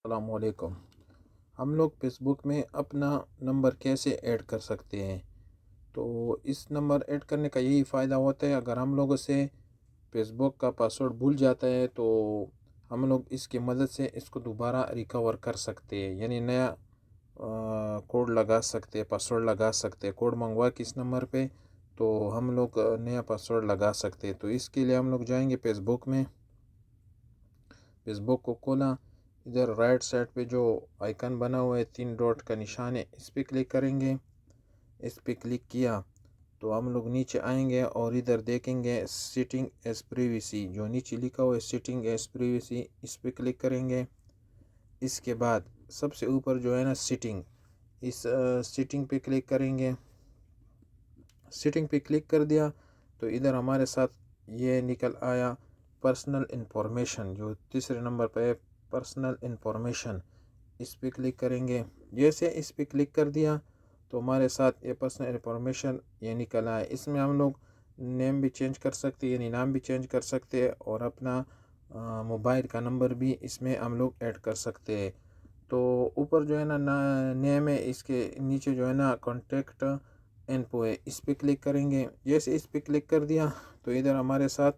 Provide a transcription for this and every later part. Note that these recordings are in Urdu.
السلام علیکم۔ ہم لوگ فیس بک میں اپنا نمبر کیسے ایڈ کر سکتے ہیں؟ تو اس نمبر ایڈ کرنے کا یہی فائدہ ہوتا ہے، اگر ہم لوگوں سے فیس بک کا پاسورڈ بھول جاتا ہے تو ہم لوگ اس کی مدد سے اس کو دوبارہ ریکور کر سکتے ہیں، یعنی نیا کوڈ لگا سکتے، پاسورڈ لگا سکتے، کوڈ منگوا کے اس نمبر پہ تو ہم لوگ نیا پاسورڈ لگا سکتے۔ تو اس کے لیے ہم لوگ جائیں گے فیس بک میں، فیس بک کو کھولا، ادھر رائٹ سائڈ پہ جو آئیکن بنا ہوا ہے 3 ڈاٹ کا نشان ہے، اس پہ کلک کریں گے۔ اس پہ کلک کیا تو ہم لوگ نیچے آئیں گے اور ادھر دیکھیں گے سیٹنگ ایز پریویسی، جو نیچے لکھا ہوا ہے سیٹنگ ایز پریویسی، اس پہ کلک کریں گے۔ اس کے بعد سب سے اوپر جو ہے نا سیٹنگ، اس سیٹنگ پہ کلک کریں گے۔ سیٹنگ پہ کلک کر دیا تو ادھر ہمارے ساتھ یہ نکل آیا پرسنل انفارمیشن، جو تیسرے نمبر پہ ہے پرسنل انفارمیشن، اس پہ کلک کریں گے۔ جیسے اس پہ کلک کر دیا تو ہمارے ساتھ یہ پرسنل انفارمیشن یہ نکل آیا۔ اس میں ہم لوگ نیم بھی چینج کر سکتے، یعنی نام بھی چینج کر سکتے، اور اپنا موبائل کا نمبر بھی اس میں ہم لوگ ایڈ کر سکتے ہیں۔ تو اوپر جو ہے نا نیم ہے، اس کے نیچے جو ہے نا کانٹیکٹ انفو ہے، اس پہ کلک کریں گے۔ جیسے اس پہ کلک کر دیا تو ادھر ہمارے ساتھ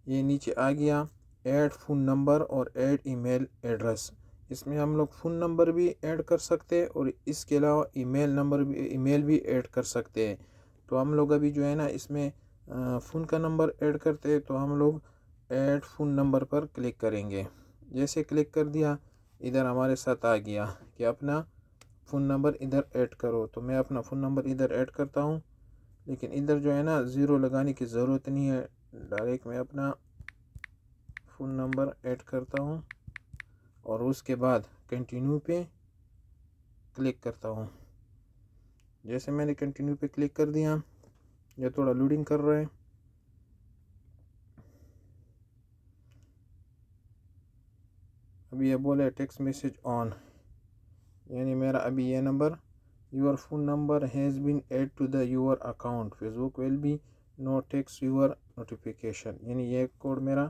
یہ نیچے آ گیا ایڈ فون نمبر اور ایڈ ای میل ایڈریس۔ اس میں ہم لوگ فون نمبر بھی ایڈ کر سکتے اور اس کے علاوہ ای میل بھی ایڈ کر سکتے ہیں۔ تو ہم لوگ ابھی جو ہے نا اس میں فون کا نمبر ایڈ کرتے ہیں، تو ہم لوگ ایڈ فون نمبر پر کلک کریں گے۔ جیسے کلک کر دیا ادھر ہمارے ساتھ آ گیا کہ اپنا فون نمبر ادھر ایڈ کرو، تو میں اپنا فون نمبر ادھر ایڈ کرتا ہوں، لیکن ادھر جو ہے نا 0 لگانے کی ضرورت نہیں ہے، ڈائریکٹ میں اپنا فون نمبر ایڈ کرتا ہوں اور اس کے بعد کنٹینیو پہ کلک کرتا ہوں۔ جیسے میں نے کنٹینیو پہ کلک کر دیا، یہ تھوڑا لوڈنگ کر رہا ہے۔ ابھی یہ بولے ٹیکسٹ میسج آن، یعنی میرا ابھی یہ number your phone number has been add to the your account, facebook will be notice your notification, یعنی یہ کوڈ میرا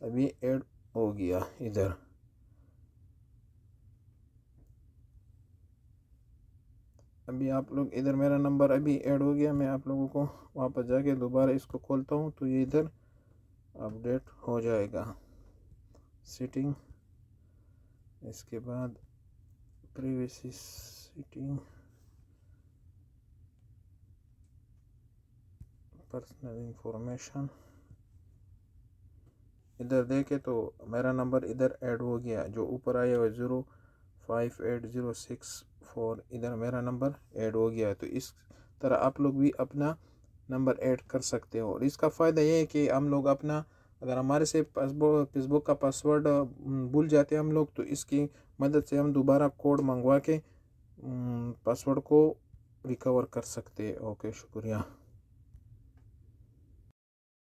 ابھی ایڈ ہو گیا ادھر۔ ابھی آپ لوگ ادھر میرا نمبر ابھی ایڈ ہو گیا، میں آپ لوگوں کو واپس جا کے دوبارہ اس کو کھولتا ہوں تو یہ ادھر اپڈیٹ ہو جائے گا۔ سیٹنگ، اس کے بعد پریویسی سیٹنگ، پرسنل انفارمیشن، ادھر دیکھے تو میرا نمبر ادھر ایڈ ہو گیا، جو اوپر آیا ہوا 058064، ادھر میرا نمبر ایڈ ہو گیا۔ تو اس طرح آپ لوگ بھی اپنا نمبر ایڈ کر سکتے ہو، اور اس کا فائدہ یہ ہے کہ ہم لوگ اپنا، اگر ہمارے سے فیس بک کا پاسورڈ بھول جاتے ہیں ہم لوگ، تو اس کی مدد سے ہم دوبارہ کوڈ منگوا کے پاسورڈ کو ریکور کر سکتے ہیں۔ اوکے، شکریہ۔